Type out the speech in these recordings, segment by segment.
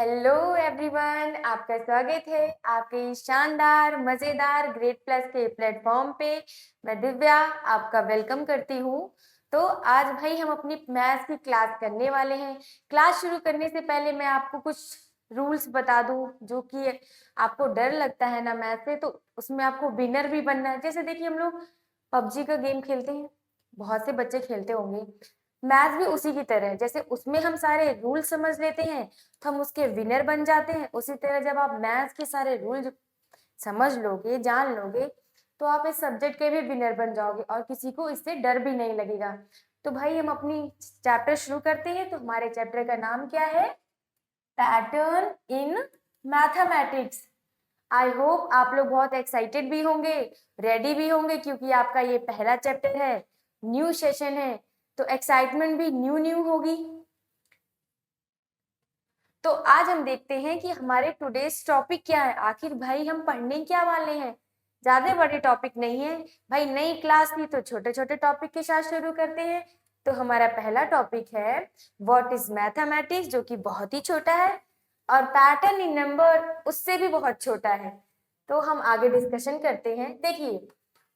Hello everyone, आपका स्वागत है आपके इस शानदार मज़ेदार ग्रेड प्लस के प्लेटफॉर्म पे। मैं दिव्या आपका वेलकम करती हूँ। तो आज भाई हम अपनी मैथ्स की क्लास करने वाले हैं। क्लास शुरू करने से पहले मैं आपको कुछ रूल्स बता दूं, जो कि आपको डर लगता है ना मैथ से, तो उसमें आपको विनर भी बनना है। जैसे देखिए, हम लोग पबजी का गेम खेलते हैं, बहुत से बच्चे खेलते होंगे। मैथ भी उसी की तरह है, जैसे उसमें हम सारे रूल समझ लेते हैं तो हम उसके विनर बन जाते हैं। उसी तरह जब आप मैथ्स के सारे रूल समझ लोगे, जान लोगे, तो आप इस सब्जेक्ट के भी विनर बन जाओगे और किसी को इससे डर भी नहीं लगेगा। तो भाई हम अपनी चैप्टर शुरू करते हैं। तो हमारे चैप्टर का नाम क्या है? Pattern in mathematics. I hope आप लोग बहुत एक्साइटेड भी होंगे, रेडी भी होंगे, क्योंकि आपका ये पहला चैप्टर है, न्यू सेशन है, तो एक्साइटमेंट भी न्यू न्यू होगी। तो आज हम देखते हैं कि हमारे टुडेस टॉपिक क्या है। आखिर भाई हम पढ़ने क्या वाले हैं? ज्यादा बड़े टॉपिक नहीं है भाई, नई क्लास थी तो छोटे छोटे टॉपिक के साथ शुरू करते हैं। तो हमारा पहला टॉपिक है व्हाट इज मैथमेटिक्स, जो कि बहुत ही छोटा है, और पैटर्न इन नंबर उससे भी बहुत छोटा है। तो हम आगे डिस्कशन करते हैं। देखिए,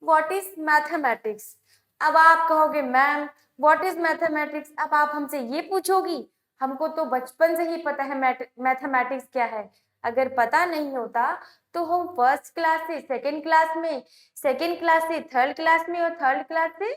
व्हाट इज मैथमेटिक्स। अब आप कहोगे मैम व्हाट इज मैथमेटिक्स, अब आप हमसे ये पूछोगी। हमको तो बचपन से ही पता है मैथमेटिक्स क्या है। अगर पता नहीं होता तो हम फर्स्ट क्लास से सेकंड क्लास में, सेकंड क्लास से थर्ड क्लास में, और थर्ड क्लास से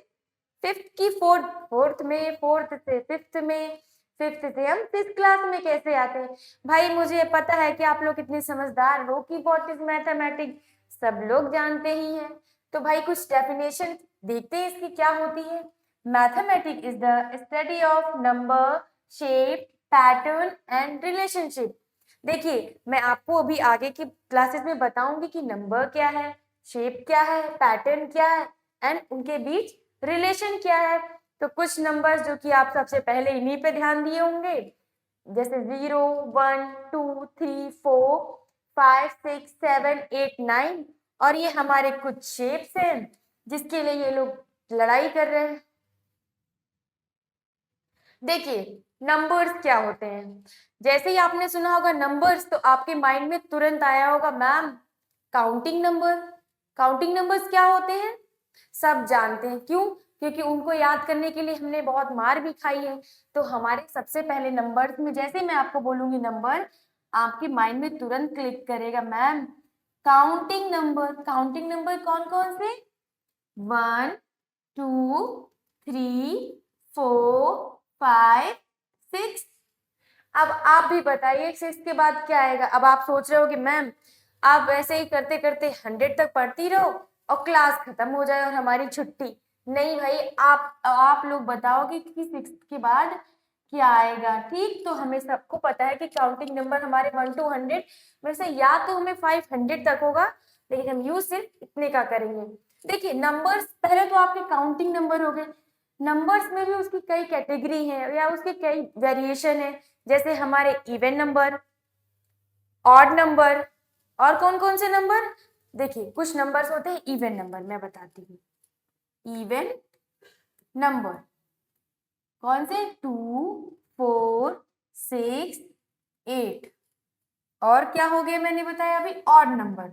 फिफ्थ की फोर्थ, फोर्थ में, फोर्थ से फिफ्थ में, फिफ्थ से हम सिक्स क्लास में कैसे आते हैं। भाई मुझे पता है कि आप लोग इतने समझदार हो कि व्हाट इज मैथमेटिक्स सब लोग जानते ही हैं। तो भाई कुछ डेफिनेशन देखते हैं इसकी क्या होती है। Mathematics is the study of number, shape, pattern and relationship. देखिए, मैं आपको अभी आगे की क्लासेस में बताऊंगी कि नंबर क्या है, शेप क्या है, पैटर्न क्या है, एंड उनके बीच रिलेशन क्या है। तो कुछ नंबर्स जो कि आप सबसे पहले इन्हीं पे ध्यान दिए होंगे, जैसे 0, 1, 2, 3, 4, 5, 6, 7, 8, 9, और ये हमारे कुछ शेप्स हैं जिसके लिए ये लोग लड़ाई कर रहे हैं। देखिए, नंबर्स क्या होते हैं। जैसे ही आपने सुना होगा नंबर्स, तो आपके माइंड में तुरंत आया होगा ma'am counting number. Counting numbers क्या होते हैं सब जानते हैं, क्यों? क्योंकि उनको याद करने के लिए हमने बहुत मार भी खाई है। तो हमारे सबसे पहले नंबर्स में जैसे मैं आपको बोलूंगी नंबर, आपके माइंड में तुरंत क्लिक करेगा ma'am counting number. Counting number कौन कौन से? 1, 2, 3, 4, 5, 6। अब आप भी बताइए 6 के बाद क्या आएगा। अब आप सोच रहे हो कि मैम आप वैसे ही करते करते 100 तक पढ़ती रहो और क्लास खत्म हो जाए और हमारी छुट्टी। नहीं भाई, आप लोग बताओगे कि 6 के बाद क्या आएगा। ठीक, तो हमें सबको पता है कि काउंटिंग नंबर हमारे 1 to 100 में से या तो हमें 500 तक होगा, लेकिन हम यूज सिर्फ इतने का करेंगे। देखिए, नंबर्स पहले तो आपके काउंटिंग नंबर हो गए। नंबर्स में भी उसकी कई कैटेगरी है या उसके कई वेरिएशन है, जैसे हमारे इवन नंबर, ऑड नंबर, और कौन कौन से नंबर। देखिए, कुछ नंबर्स होते हैं इवन नंबर, मैं बताती हूँ। इवन नंबर कौन से? 2, 4, 6, 8। और क्या हो गया मैंने बताया अभी? Odd number.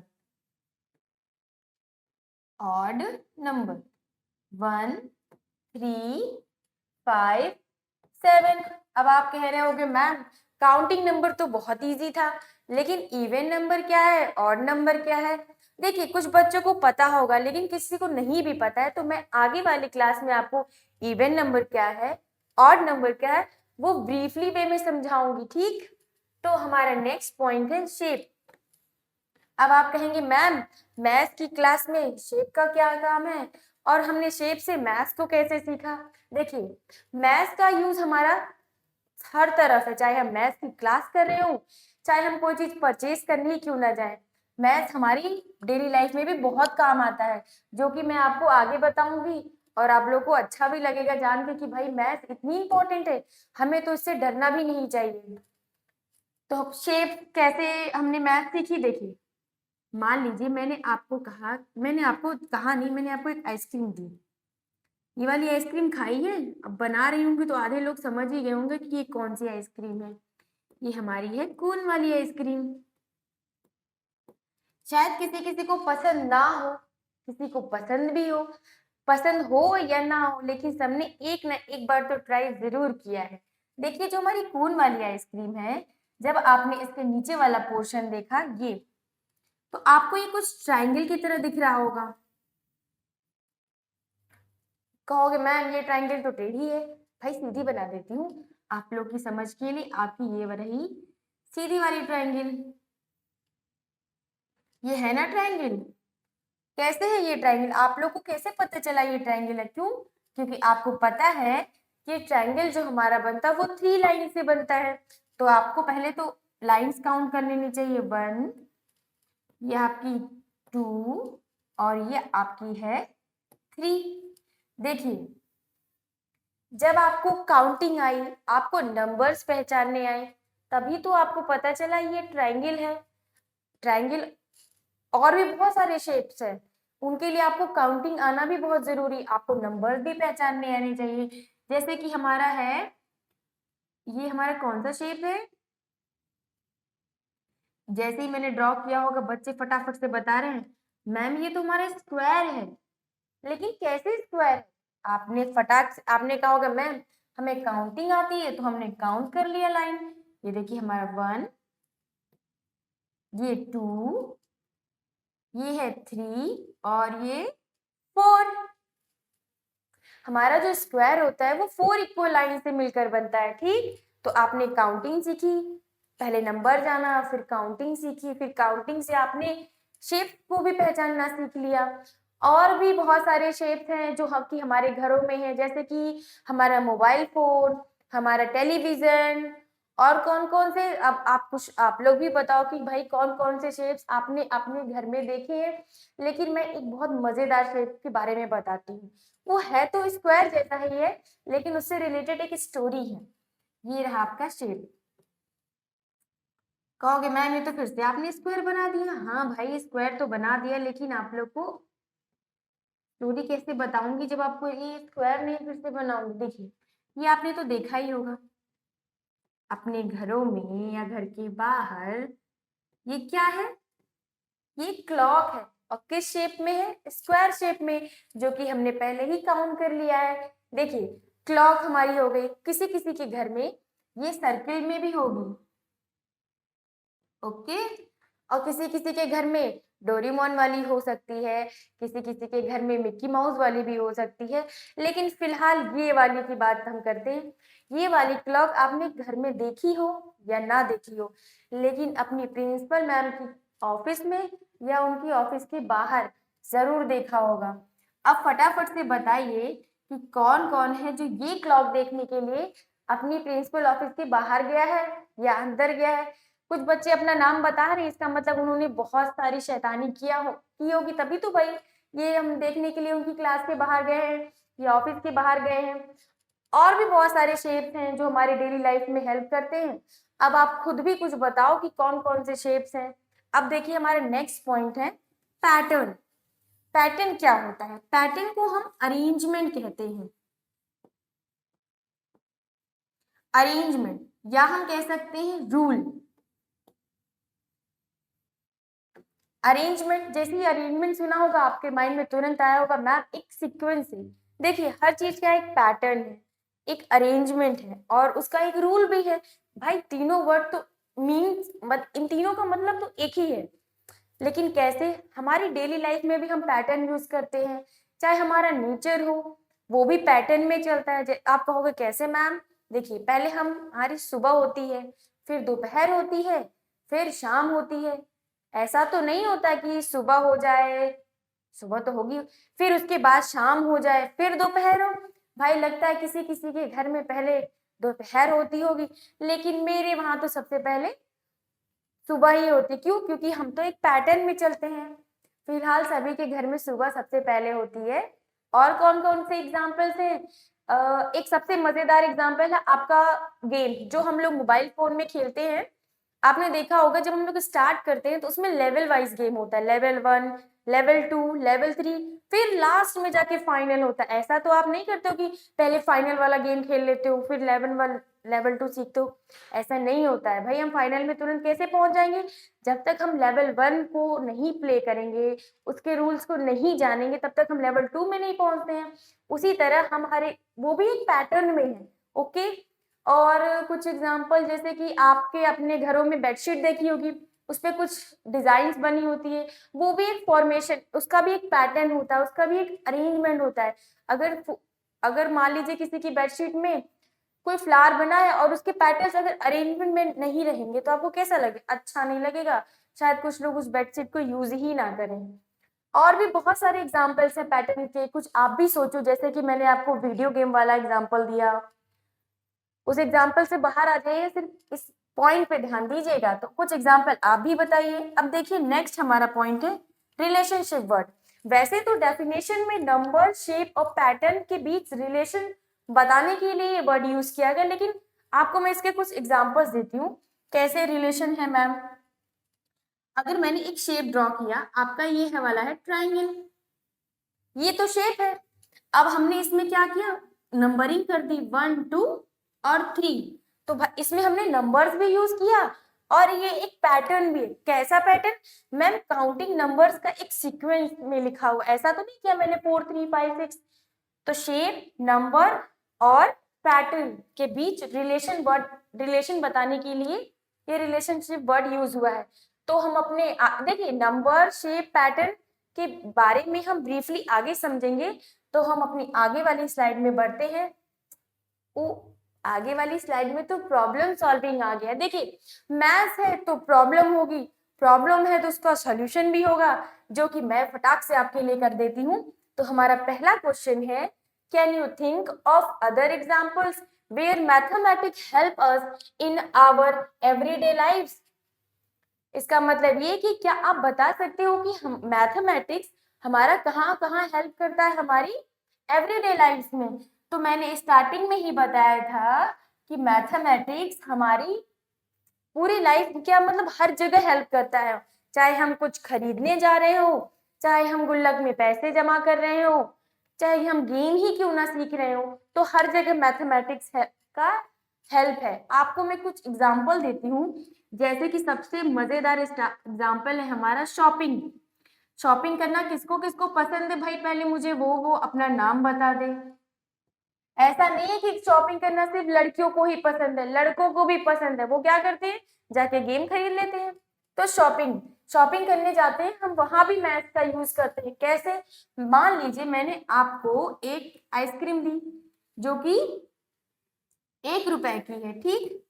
Odd number 1, 3, 5, 7। अब आप कह रहे होगे मैम काउंटिंग नंबर तो बहुत इजी था, लेकिन इवन नंबर क्या है, ऑड नंबर क्या है? देखिए, कुछ बच्चों को पता होगा लेकिन किसी को नहीं भी पता है, तो मैं आगे वाली क्लास में आपको इवन नंबर क्या है, ऑड नंबर क्या है, वो ब्रीफली वे में समझाऊंगी। ठीक, तो हमारा नेक्स्ट पॉइंट है शेप। अब आप कहेंगे मैम मैथ की क्लास में शेप का क्या काम है, और हमने शेप से मैथ्स को कैसे सीखा? देखिए, मैथ्स का यूज हमारा हर तरफ है, चाहे हम मैथ्स की क्लास कर रहे हो, चाहे हम कोई चीज परचेज करने ही क्यों ना जाए। मैथ्स हमारी डेली लाइफ में भी बहुत काम आता है, जो कि मैं आपको आगे बताऊंगी, और आप लोग को अच्छा भी लगेगा जान के कि भाई मैथ्स इतनी इंपॉर्टेंट है, हमें तो इससे डरना भी नहीं चाहिए। तो शेप कैसे हमने मैथ सीखी? देखिए, मान लीजिए मैंने आपको कहा नहीं, मैंने आपको एक आइसक्रीम दी। ये वाली आइसक्रीम खाई है, अब बना रही होंगी तो आधे लोग समझ ही गए होंगे कि ये कौन सी आइसक्रीम है। ये हमारी है कोन वाली आइसक्रीम। शायद किसी किसी को पसंद ना हो, किसी को पसंद भी हो, पसंद हो या ना हो, लेकिन सबने एक ना एक बार तो ट्राई जरूर किया है। देखिए जो हमारी कोन वाली आइसक्रीम है, जब आपने इसके नीचे वाला पोर्शन देखा ये, तो आपको ये कुछ ट्रायंगल की तरह दिख रहा होगा। कहोगे मैम ये ट्रायंगल तो टेढ़ी है। भाई सीधी बना देती हूँ आप लोग की समझ के लिए। आपकी ये रही सीधी वाली ट्रायंगल। ये है ना ट्रायंगल। कैसे है ये ट्रायंगल, आप लोग को कैसे पता चला ये ट्रायंगल है? क्यों? क्योंकि आपको पता है कि ट्रायंगल जो हमारा बनता है वो 3 लाइन से बनता है। तो आपको पहले तो लाइंस काउंट कर लेनी चाहिए। 1, ये आपकी 2 और ये आपकी है 3। देखिए जब आपको काउंटिंग आई, आपको नंबर्स पहचानने आए, तभी तो आपको पता चला ये ट्रायंगल है। ट्रायंगल और भी बहुत सारे शेप्स हैं, उनके लिए आपको काउंटिंग आना भी बहुत जरूरी, आपको नंबर्स भी पहचानने आने चाहिए। जैसे कि हमारा है, ये हमारा कौन सा शेप है? जैसे ही मैंने ड्रॉ किया होगा बच्चे फटाफट से बता रहे हैं मैम ये तो हमारा स्क्वायर है। लेकिन कैसे स्क्वायर? आपने कहा होगा मैम हमें काउंटिंग आती है, तो हमने काउंट कर लिया लाइन। ये देखिए हमारा 1, ये 2, ये है 3 और ये 4। हमारा जो स्क्वायर होता है वो 4 इक्वल लाइन से मिलकर बनता है। ठीक, तो आपने काउंटिंग सीखी, पहले नंबर जाना, फिर काउंटिंग सीखी, फिर काउंटिंग से आपने शेप को भी पहचानना सीख लिया। और भी बहुत सारे शेप्स हैं जो हम कि हमारे घरों में है, जैसे कि हमारा मोबाइल फोन, हमारा टेलीविजन, और कौन कौन से, अब आप लोग भी बताओ कि भाई कौन कौन से शेप्स आपने अपने घर में देखे हैं। लेकिन मैं एक बहुत मजेदार शेप के बारे में बताती हूँ। वो है तो स्क्वायर जैसा ही है, लेकिन उससे रिलेटेड एक स्टोरी है। ये रहा आपका शेप। कहोगे मैम ये तो फिर से आपने स्क्वायर बना दिया। हाँ भाई स्क्वायर तो बना दिया, लेकिन आप लोग को स्टोरी कैसे बताऊंगी जब आपको ये स्क्वायर नहीं फिर से बनाऊंगी। देखिए ये आपने तो देखा ही होगा अपने घरों में या घर के बाहर। ये क्या है? ये क्लॉक है। और किस शेप में है? स्क्वायर शेप में, जो कि हमने पहले ही काउंट कर लिया है। देखिए क्लॉक हमारी हो गई, किसी किसी के घर में ये सर्किल में भी होगी। ओके, और किसी किसी के घर में डोरेमोन वाली हो सकती है, किसी किसी के घर में मिक्की माउस वाली भी हो सकती है। लेकिन फिलहाल ये वाली की बात हम करते हैं। ये वाली क्लॉक आपने घर में देखी हो या ना देखी हो, लेकिन अपनी प्रिंसिपल मैम की ऑफिस में या उनकी ऑफिस के बाहर जरूर देखा होगा। अब फटाफट से बताइए कि कौन कौन है जो ये क्लॉक देखने के लिए अपनी प्रिंसिपल ऑफिस के बाहर गया है या अंदर गया है। कुछ बच्चे अपना नाम बता रहे हैं, इसका मतलब उन्होंने बहुत सारी शैतानी की होगी, तभी तो भाई ये हम देखने के लिए उनकी क्लास के बाहर गए हैं या ऑफिस के बाहर गए हैं। और भी बहुत सारे शेप्स हैं जो हमारे डेली लाइफ में हेल्प करते हैं। अब आप खुद भी कुछ बताओ कि कौन कौन से शेप्स हैं। अब देखिए हमारा नेक्स्ट पॉइंट है पैटर्न। पैटर्न क्या होता है? पैटर्न को हम अरेंजमेंट कहते हैं। अरेंजमेंट, या हम कह सकते हैं रूल। अरेंजमेंट, जैसे ही अरेंजमेंट सुना होगा आपके माइंड में तुरंत आया होगा मैम एक सीक्वेंस है। देखिए हर चीज का एक पैटर्न है, एक अरेंजमेंट है और उसका एक रूल भी है। भाई तीनों वर्ड तो मीन्स इन तीनों का मतलब तो एक ही है। लेकिन कैसे? हमारी डेली लाइफ में भी हम पैटर्न यूज करते हैं। चाहे हमारा नेचर हो, वो भी पैटर्न में चलता है। आप कहोगे कैसे मैम? देखिए पहले हमारी सुबह होती है, फिर दोपहर होती है, फिर शाम होती है। ऐसा तो नहीं होता कि सुबह हो जाए, सुबह तो होगी, फिर उसके बाद शाम हो जाए, फिर दोपहर हो। भाई लगता है किसी किसी के घर में पहले दोपहर होती होगी, लेकिन मेरे वहां तो सबसे पहले सुबह ही होती। क्यों? क्योंकि हम तो एक पैटर्न में चलते हैं। फिलहाल सभी के घर में सुबह सबसे पहले होती है। और कौन कौन से एग्जाम्पल्स हैं? एक सबसे मजेदार एग्जाम्पल है आपका गेम जो हम लोग मोबाइल फोन में खेलते हैं। आपने देखा होगा जब हम लोग स्टार्ट करते हैं तो उसमें लेवल वाइज गेम होता है, लेवल 1, लेवल 2, लेवल 3, फिर लास्ट में जाके फाइनल होता है। ऐसा तो आप नहीं करते हो कि पहले फाइनल वाला गेम खेल लेते हो फिर लेवल 2 सीखते हो, ऐसा नहीं होता है भाई। हम फाइनल में तुरंत कैसे पहुंच जाएंगे? जब तक हम लेवल 1 को नहीं प्ले करेंगे, उसके रूल्स को नहीं जानेंगे, तब तक हम लेवल 2 में नहीं पहुंचते हैं। उसी तरह हमारे वो भी एक पैटर्न में है। ओके, और कुछ एग्जांपल जैसे कि आपके अपने घरों में बेडशीट देखी होगी, उस पे कुछ डिजाइन्स बनी होती है, वो भी एक फॉर्मेशन, उसका भी एक पैटर्न होता है, उसका भी एक अरेंजमेंट होता है। अगर अगर मान लीजिए किसी की बेडशीट में कोई फ्लावर बना है और उसके पैटर्न्स अगर अरेंजमेंट में नहीं रहेंगे तो आपको कैसा लगे? अच्छा नहीं लगेगा, शायद कुछ लोग उस बेडशीट को यूज ही ना करें। और भी बहुत सारे एग्जाम्पल्स हैं पैटर्न के, कुछ आप भी सोचो, जैसे कि मैंने आपको वीडियो गेम वाला एग्जाम्पल दिया, उस एग्जाम्पल से बाहर आ जाइए, सिर्फ इस पॉइंट पे ध्यान दीजिएगा। तो कुछ एग्जाम्पल आप भी बताइए। अब देखिए नेक्स्ट हमारा पॉइंट है रिलेशनशिप वर्ड। वैसे तो डेफिनेशन में नंबर, शेप और पैटर्न के बीच रिलेशन बताने के लिए ये वर्ड यूज किया गया, लेकिन आपको मैं इसके कुछ एग्जाम्पल्स देती हूँ कैसे रिलेशन है मैम। अगर मैंने एक शेप ड्रॉ किया, आपका ये है वाला है ट्राइंगल, ये तो शेप है। अब हमने इसमें क्या किया? नंबरिंग कर दी 1 2 और 3। तो इसमें हमने नंबर्स भी यूज किया और ये एक पैटर्न भी है। कैसा पैटर्न मैम? काउंटिंग नंबर्स का एक सीक्वेंस में लिखा हुआ, ऐसा तो नहीं किया मैंने 4 3 5 6। तो शेप, नंबर और पैटर्न के बीच रिलेशन बताने के लिए ये रिलेशनशिप वर्ड यूज हुआ है। तो हम अपने देखिए नंबर, शेप, पैटर्न के बारे में हम ब्रीफली आगे समझेंगे। तो हम अपनी आगे वाली स्लाइड में बढ़ते हैं। आगे वाली स्लाइड में तो प्रॉब्लम सॉल्विंग आ गया। देखिए मैथ्स है तो प्रॉब्लम होगी, प्रॉब्लम है तो उसका सॉल्यूशन भी होगा, जो कि मैं फटाक से आपके लिए कर देती हूँ। तो हमारा पहला क्वेश्चन है, can you think of other examples where mathematics help us in our everyday lifes? इसका मतलब ये कि क्या आप बता सकते हो कि हम मैथमेटिक्स हमारा कहाँ कहाँ हेल्प करता है हमारी एवरीडे लाइफ में? तो मैंने स्टार्टिंग में ही बताया था कि मैथमेटिक्स हमारी पूरी लाइफ क्या मतलब हर जगह हेल्प करता है। चाहे हम कुछ खरीदने जा रहे हो, चाहे हम गुल्लक में पैसे जमा कर रहे हो, चाहे हम गेम ही क्यों ना सीख रहे हो, तो हर जगह मैथमेटिक्स का हेल्प है। आपको मैं कुछ एग्जाम्पल देती हूँ, जैसे कि सबसे मजेदार एग्जाम्पल है हमारा शॉपिंग। शॉपिंग करना किसको किसको पसंद है भाई? पहले मुझे वो अपना नाम बता दे। ऐसा नहीं है कि शॉपिंग करना सिर्फ लड़कियों को ही पसंद है, लड़कों को भी पसंद है। वो क्या करते हैं? जाके गेम खरीद लेते हैं। तो शॉपिंग शॉपिंग करने जाते हैं हम, वहां भी मैथ्स का यूज करते हैं। कैसे? मान लीजिए मैंने आपको एक आइसक्रीम दी जो कि 1 रुपए की है, ठीक।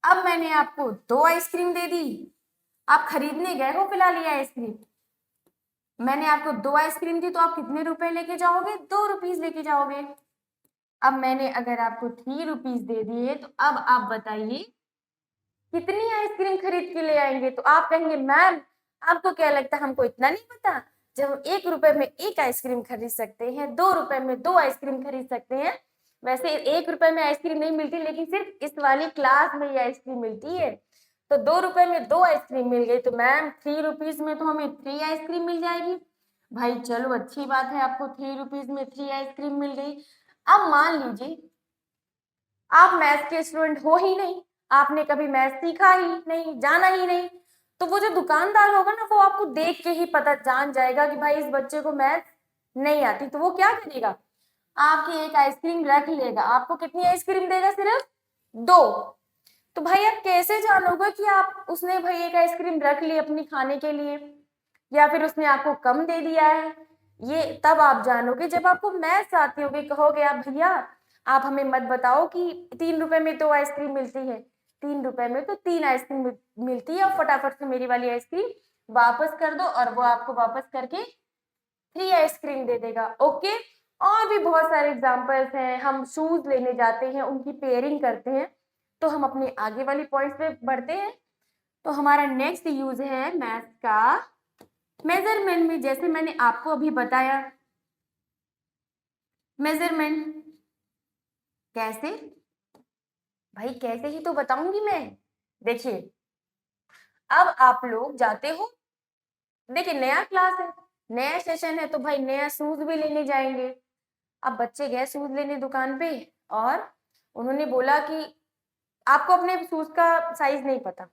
अब मैंने आपको 2 आइसक्रीम दे दी, आप खरीदने गए हो फिलहाल ये आइसक्रीम, मैंने आपको 2 आइसक्रीम दी, तो आप कितने रुपए लेके जाओगे? 2 रुपीज लेके जाओगे। अब मैंने अगर आपको 3 रुपीज दे दिए, तो अब आप बताइए कितनी आइसक्रीम खरीद के ले आएंगे? तो आप कहेंगे मैम आपको क्या लगता है हमको इतना नहीं पता? जब हम 1 रुपए में एक आइसक्रीम खरीद सकते हैं, 2 रुपए में 2 आइसक्रीम खरीद सकते हैं। वैसे 1 रुपए में आइसक्रीम नहीं मिलती, लेकिन सिर्फ इस वाली क्लास में ये आइसक्रीम मिलती है। तो 2 रुपए में 2 आइसक्रीम मिल गई, तो मैम 3 रुपीज में तो हमें 3 आइसक्रीम मिल जाएगी। भाई चलो अच्छी बात है, आपको 3 रुपीज में 3 आइसक्रीम मिल गई। अब मान लीजिए आप मैथ्स के स्टूडेंट हो ही नहीं, आपने कभी मैथ्स सीखा ही नहीं, जाना ही नहीं, तो वो जो दुकानदार होगा ना, वो आपको देख के ही पता जान जाएगा कि भाई इस बच्चे को मैथ्स नहीं आती। तो वो क्या करेगा? आपकी एक आइसक्रीम रख लेगा। आपको कितनी आइसक्रीम देगा? सिर्फ 2। तो भाई आप कैसे जानोगे कि आप उसने भाई एक आइसक्रीम रख ली अपनी खाने के लिए, या फिर उसने आपको कम दे दिया है? ये तब आप जानोगे जब आपको मैथ्स आती होगी। कहोगे आप भैया आप हमें मत बताओ कि 3 रुपए में 2 आइसक्रीम मिलती है, 3 रुपए में तो 3 आइसक्रीम मिलती है, और फटाफट से मेरी वाली आइसक्रीम वापस कर दो, और वो आपको वापस करके 3 आइसक्रीम दे देगा। ओके, और भी बहुत सारे एग्जाम्पल्स हैं। हम शूज लेने जाते हैं, उनकी पेयरिंग करते हैं। तो हम अपने आगे वाली पॉइंट्स पे बढ़ते हैं। तो हमारा नेक्स्ट यूज है मैथ्स का मेजरमेंट में। जैसे मैंने आपको अभी बताया मेजरमेंट कैसे, भाई कैसे ही तो बताऊंगी मैं। देखिए अब आप लोग जाते हो, देखिए नया क्लास है, नया सेशन है, तो भाई नया शूज भी लेने जाएंगे। अब बच्चे गए शूज लेने दुकान पे, और उन्होंने बोला कि आपको अपने शूज का साइज नहीं पता,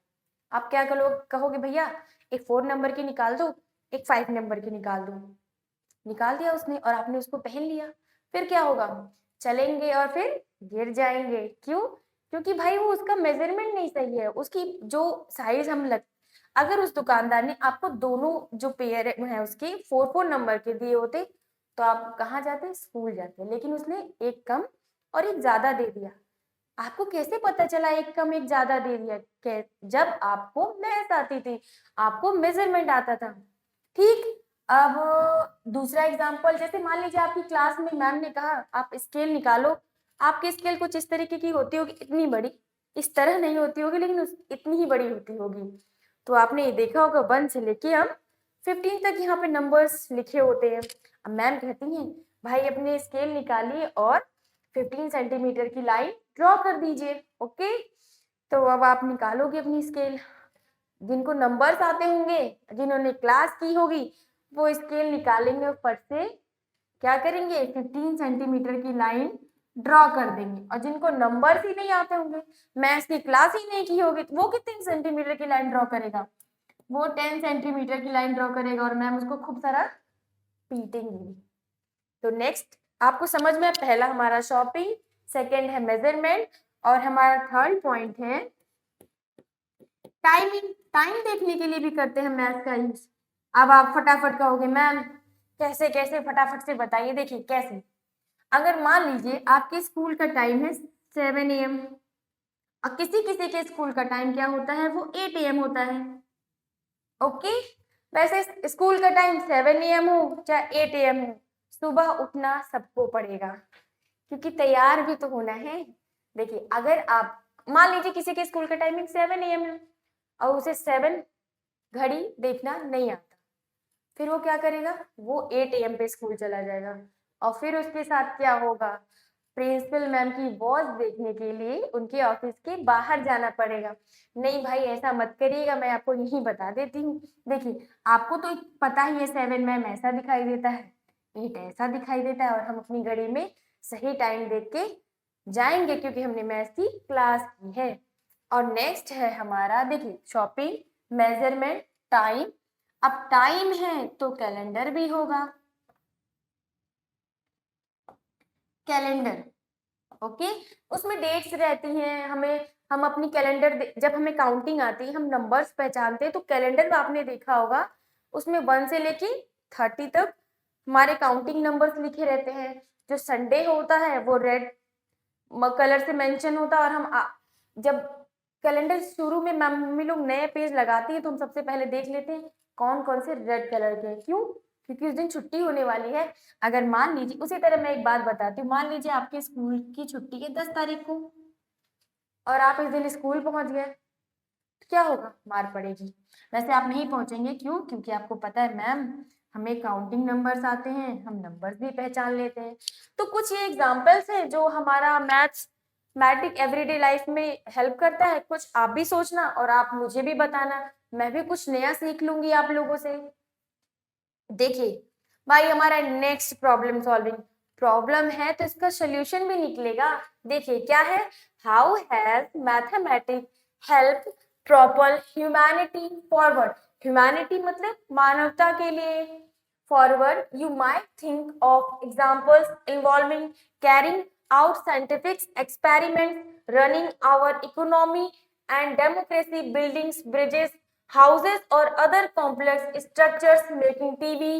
आप क्या कहोगे भैया एक 4 नंबर की निकाल दो, एक 5 नंबर की निकाल दो, निकाल दिया उसने और आपने उसको पहन लिया, फिर क्या होगा, चलेंगे और फिर गिर जाएंगे। क्यों? क्योंकि भाई वो उसका मेजरमेंट नहीं सही है, उसकी जो साइज अगर उस दुकानदार ने आपको दोनों जो पेयर है उसके 4 नंबर के दिए होते तो आप कहाँ जाते, स्कूल जाते, लेकिन उसने एक कम और एक ज्यादा दे दिया। आपको कैसे पता चला एक कम एक ज्यादा दे दिया? जब आपको मैथ आती थी, आपको मेजरमेंट आता था। ठीक। अब दूसरा एग्जांपल, जैसे मान लीजिए आपकी क्लास में मैम ने कहा आप स्केल निकालो, आपकी स्केल कुछ इस तरीके की होती होगी, इतनी बड़ी, इस तरह नहीं होती होगी लेकिन इतनी ही बड़ी होती होगी। तो आपने ये देखा होगा 1 से लेके हम 15 तक यहाँ पे नंबर्स लिखे होते हैं। अब मैम कहती हैं भाई अपने स्केल निकालिए और 15 सेंटीमीटर की लाइन ड्रॉ कर दीजिए। ओके, तो अब आप निकालोगे अपनी स्केल, जिनको नंबर्स आते होंगे, जिन्होंने क्लास की होगी, वो स्केल निकालेंगे और फट से क्या करेंगे, 15 सेंटीमीटर की लाइन ड्रॉ कर देंगे। और जिनको नंबर्स ही नहीं आते होंगे, मैथ्स की क्लास ही नहीं की होगी, तो वो कितने सेंटीमीटर की लाइन ड्रॉ करेगा, वो 10 सेंटीमीटर की लाइन ड्रॉ करेगा और मैम उसको खूब सारा पीटेंगी। तो नेक्स्ट आपको समझ में, पहला हमारा शॉपिंग, सेकेंड है मेजरमेंट, और हमारा थर्ड पॉइंट है टाइमिंग। टाइम देखने के लिए भी करते हैं मैथ का यूज। अब आप फटाफट कहोगे मैम कैसे कैसे, फटाफट से बताइए। देखिए कैसे, अगर मान लीजिए आपके स्कूल का टाइम है 7 AM और किसी किसी के स्कूल का टाइम क्या होता है, वो 8 AM होता है। ओके, वैसे स्कूल का टाइम 7 AM हो चाहे 8 AM हो, सुबह उठना सबको पड़ेगा क्योंकि तैयार भी तो होना है। देखिए अगर आप मान लीजिए किसी के स्कूल का टाइमिंग 7 AM है और उसे 7 घड़ी देखना नहीं आता, फिर वो क्या करेगा, वो 8 AM पे स्कूल चला जाएगा और फिर उसके साथ क्या होगा, प्रिंसिपल मैम की वॉच देखने के लिए उनके ऑफिस के बाहर जाना पड़ेगा। नहीं भाई ऐसा मत करिएगा, मैं आपको यही बता देती हूँ। देखिए आपको तो पता ही है 7 मैम ऐसा दिखाई देता है, 8 ऐसा दिखाई देता है और हम अपनी घड़ी में सही टाइम देख के जाएंगे क्योंकि हमने मैथ्स की क्लास की है। और नेक्स्ट है हमारा, देखिए शॉपिंग, मेजरमेंट, टाइम। अब टाइम है तो कैलेंडर भी होगा, कैलेंडर। ओके, उसमें डेट्स रहती हैं, हम अपनी कैलेंडर जब हमें काउंटिंग आती है, हम नंबर्स पहचानते हैं, तो कैलेंडर में आपने देखा होगा उसमें 1 से लेके 30 तक हमारे काउंटिंग नंबर्स लिखे रहते हैं। जो संडे होता है वो रेड कलर से मेंशन होता है और जब कैलेंडर शुरू में मम्मी लोग नए पेज लगाती है तो हम सबसे पहले देख लेते हैं कौन कौन से रेड कलर के हैं। क्यों? क्योंकि उस दिन छुट्टी होने वाली है। अगर मान लीजिए, उसी तरह मैं एक बात बताती हूँ, मान लीजिए आपके स्कूल की छुट्टी है 10 तारीख को और आप इस दिन स्कूल पहुंच गए, तो क्या होगा, मार पड़ेगी। वैसे आप नहीं पहुंचेंगे, क्यों? क्योंकि आपको पता है मैम हमें काउंटिंग नंबर्स आते हैं, हम नंबर्स भी पहचान लेते हैं। तो कुछ ये एग्जाम्पल्स हैं जो हमारा मैथमेटिक एवरीडे लाइफ में हेल्प करता है। कुछ आप भी सोचना और आप मुझे भी बताना, मैं भी कुछ नया सीख लूंगी आप लोगों से। देखिए भाई हमारा नेक्स्ट प्रॉब्लम सॉल्विंग, प्रॉब्लम है तो इसका सोल्यूशन भी निकलेगा। देखिए क्या है, how has mathematics help propel humanity forward. Humanity मतलब मानवता के लिए, forward you might think of examples involving carrying out scientific experiments, running our economy and democracy, buildings, bridges, houses or other complex structures, making TV,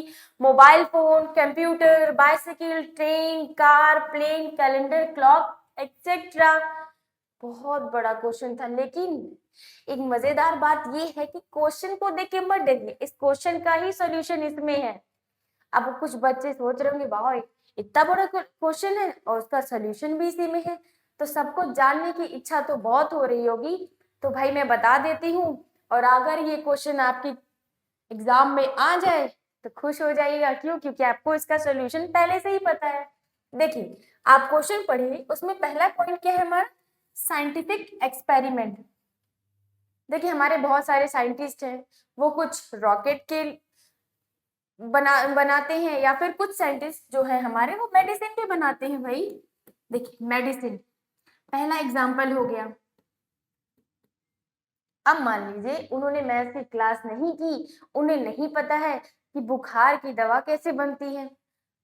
mobile phone, computer, bicycle, train, car, plane, calendar, clock, etc. बहुत बड़ा question था, लेकिन एक मजेदार बात ये है कि क्वेश्चन को देख के मत डरिए, इस क्वेश्चन का ही सॉल्यूशन इसमें है। अब कुछ बच्चे सोच रहे होंगे वाह इतना बड़ा क्वेश्चन है और उसका सॉल्यूशन भी इसी में है, तो सबको जानने की इच्छा तो बहुत हो रही होगी। तो भाई मैं बता देती हूँ, और अगर ये क्वेश्चन आपकी एग्जाम में आ जाए तो खुश हो जाइएगा। क्यों? क्योंकि आपको इसका सॉल्यूशन पहले से ही पता है। देखिए आप क्वेश्चन पढ़िए, उसमें पहला पॉइंट क्या है हमारा, साइंटिफिक एक्सपेरिमेंट। देखिए हमारे बहुत सारे साइंटिस्ट हैं, वो कुछ रॉकेट के बनाते हैं या फिर कुछ साइंटिस्ट जो है हमारे वो मेडिसिन भी बनाते हैं भाई। देखिए मेडिसिन पहला एग्जाम्पल हो गया, अब मान लीजिए उन्होंने मैथ्स की क्लास नहीं की, उन्हें नहीं पता है कि बुखार की दवा कैसे बनती है।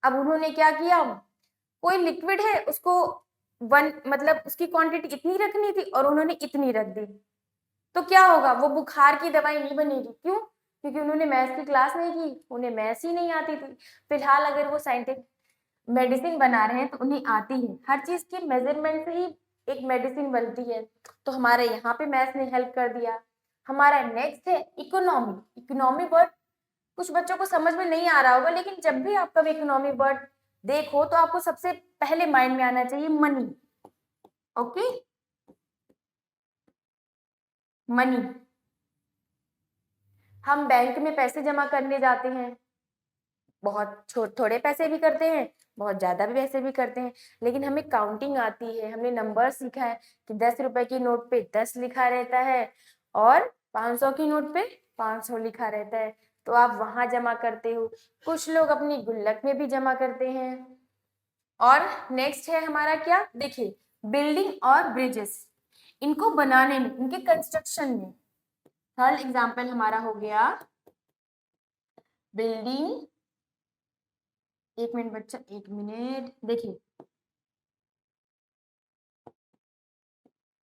अब उन्होंने क्या किया, कोई लिक्विड है उसको वन मतलब उसकी क्वांटिटी इतनी रखनी थी और उन्होंने इतनी रख दी, तो क्या होगा, वो बुखार की दवाई नहीं बनेगी। क्यों? क्योंकि उन्होंने मैथ्स की क्लास नहीं की, उन्हें मैथ्स ही नहीं आती थी। फिलहाल अगर वो साइंटिफिक मेडिसिन बना रहे हैं तो उन्हें आती है, हर चीज के मेजरमेंट से ही एक मेडिसिन बनती है। तो हमारे यहाँ पे मैथ्स ने हेल्प कर दिया। हमारा नेक्स्ट है इकोनॉमी। इकोनॉमी वर्ड कुछ बच्चों को समझ में नहीं आ रहा होगा, लेकिन जब भी आप कभी इकोनॉमी वर्ड देखो तो आपको सबसे पहले माइंड में आना चाहिए मनी। Okay, money. हम बैंक में पैसे जमा करने जाते हैं, बहुत थोड़े पैसे भी करते हैं, बहुत ज्यादा भी पैसे भी करते हैं, लेकिन हमें काउंटिंग आती है, हमने नंबर सीखा है कि 10 रुपए की नोट पे 10 लिखा रहता है और 500 की नोट पे 500 लिखा रहता है, तो आप वहां जमा करते हो। कुछ लोग अपनी गुल्लक में भी जमा करते हैं। और नेक्स्ट है हमारा क्या, देखिए बिल्डिंग और ब्रिजेस, इनको बनाने में, इनके कंस्ट्रक्शन में। थर्ड एग्जाम्पल हमारा हो गया बिल्डिंग। एक मिनट बच्चा, एक मिनट, देखिए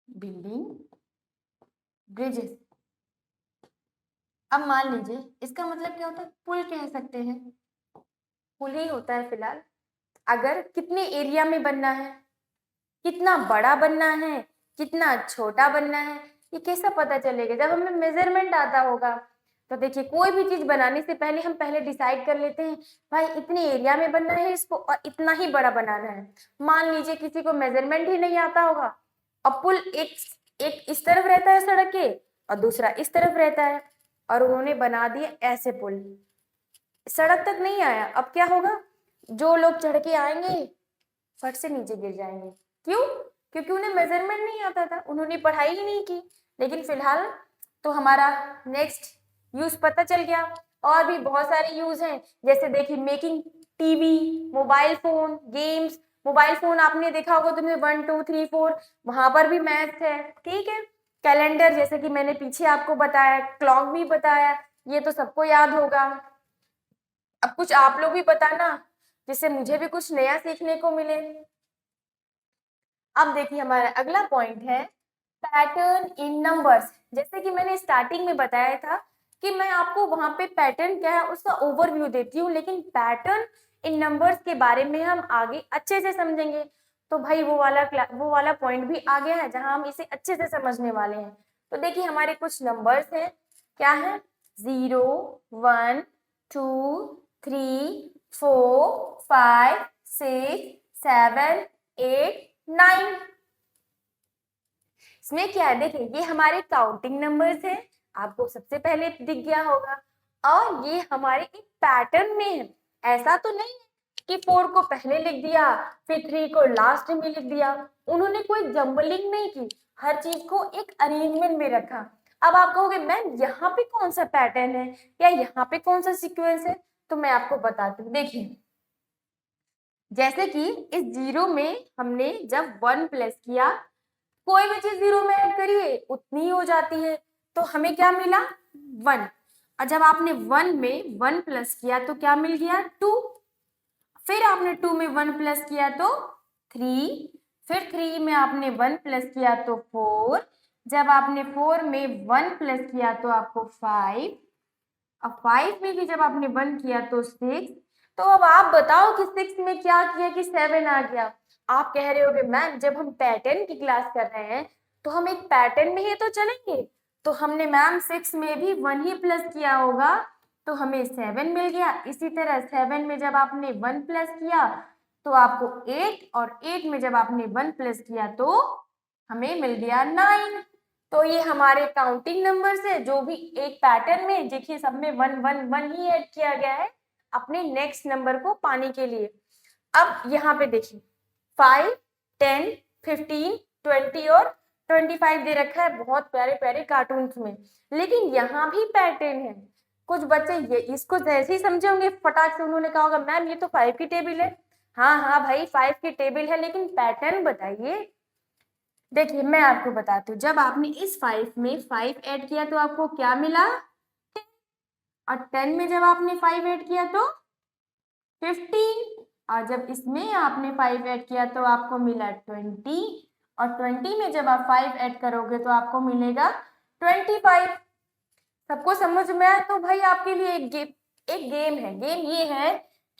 बिल्डिंग, ब्रिजेस। अब मान लीजिए इसका मतलब क्या होता है, पुल कह सकते हैं, पुल ही होता है फिलहाल। अगर कितने एरिया में बनना है, कितना बड़ा बनना है, कितना छोटा बनना है, ये कैसा पता चलेगा, जब हमें मेजरमेंट आता होगा। तो देखिए कोई भी चीज बनाने से पहले हम पहले डिसाइड कर लेते हैं, भाई इतने एरिया में बनना है इसको और इतना ही बड़ा बनाना है। मान लीजिए किसी को मेजरमेंट ही नहीं आता होगा, और पुल एक एक इस तरफ रहता है सड़क के और दूसरा इस तरफ रहता है, और उन्होंने बना दिए ऐसे पुल, सड़क तक नहीं आया। अब क्या होगा, जो लोग चढ़ के आएंगे फट से नीचे गिर जाएंगे। क्यों? क्योंकि उन्हें मेजरमेंट नहीं आता था, उन्होंने पढ़ाई ही नहीं की। लेकिन फिलहाल तो हमारा नेक्स्ट यूज पता चल गया। और भी बहुत सारे यूज हैं, जैसे देखिए making TV, mobile phone, games. Mobile phone आपने देखा होगा तुम्हें 1 2 3 4, वहां पर भी मैथ है, ठीक है। कैलेंडर, जैसे कि मैंने पीछे आपको बताया, क्लॉक भी बताया, ये तो सबको याद होगा। अब कुछ आप लोग भी बताना, जिससे मुझे भी कुछ नया सीखने को मिले। अब देखिए हमारा अगला पॉइंट है पैटर्न इन नंबर्स। जैसे कि मैंने स्टार्टिंग में बताया था कि मैं आपको वहां पे पैटर्न क्या है उसका ओवरव्यू देती हूँ, लेकिन पैटर्न इन नंबर्स के बारे में हम आगे अच्छे से समझेंगे। तो भाई वो वाला पॉइंट भी आ गया है जहां हम इसे अच्छे से समझने वाले हैं। तो देखिए हमारे कुछ नंबर्स हैं, क्या है, 0 1 2 3 4 5 6 7 8 9। इसमें क्या है, देखिए ये हमारे काउंटिंग नंबर्स हैं, आपको सबसे पहले दिख गया होगा। और ये हमारे एक पैटर्न में है, ऐसा तो नहीं है कि 4 को पहले लिख दिया फिर 3 को लास्ट में लिख दिया। उन्होंने कोई जंबलिंग नहीं की, हर चीज को एक अरेंजमेंट में रखा। अब आप कहोगे मैम यहाँ पे कौन सा पैटर्न है या यहाँ पे कौन सा सीक्वेंस है, तो मैं आपको बताती हूँ। देखिए जैसे कि इस 0 में हमने जब 1 प्लस किया, कोई भी चीज 0 में ऐड करिए उतनी हो जाती है, तो हमें क्या मिला 1। और जब आपने 1 में 1 प्लस किया तो क्या मिल गया 2। फिर आपने 2 में 1 प्लस किया तो 3, फिर 3 में आपने 1 प्लस किया तो 4, जब आपने 4 में 1 प्लस किया तो आपको 5, अब 5 में भी जब आपने 1 किया तो 6। तो अब आप बताओ कि 6 में क्या किया कि 7 आ गया। आप कह रहे होगे मैम जब हम पैटर्न की क्लास कर रहे हैं तो हम एक पैटर्न में ही तो चलेंगे, तो हमने मैम 6 में भी 1 ही प्लस किया होगा तो हमें 7 मिल गया। इसी तरह 7 में जब आपने 1 प्लस किया तो आपको 8, और 8 में जब आपने 1 प्लस किया तो हमें मिल गया 9। तो ये हमारे काउंटिंग नंबर है जो भी एक पैटर्न में, देखिए सब में 1 1 1 ही ऐड किया गया है अपने नेक्स्ट नंबर को पाने के लिए। अब यहाँ पे देखिए 5 10 15 20 और 25 दे रखा है बहुत प्यारे प्यारे कार्टून्स में, लेकिन यहाँ भी पैटर्न है। कुछ बच्चे ये इसको जैसे ही समझे होंगे फटाक से उन्होंने कहा होगा मैम ये तो 5 की टेबल है। हाँ हाँ भाई 5 की टेबल है, लेकिन पैटर्न बताइए। देखिए मैं आपको बताती हूँ, जब आपने इस 5 में 5 ऐड किया तो आपको क्या मिला, 10। और 10 में जब आपने 5 ऐड किया तो 15। और जब इसमें आपने 5 ऐड किया तो आपको मिला 20। और 20 में जब आप 5 ऐड करोगे तो आपको मिलेगा 25। सबको समझ में आया? तो भाई आपके लिए एक गेम है। गेम ये है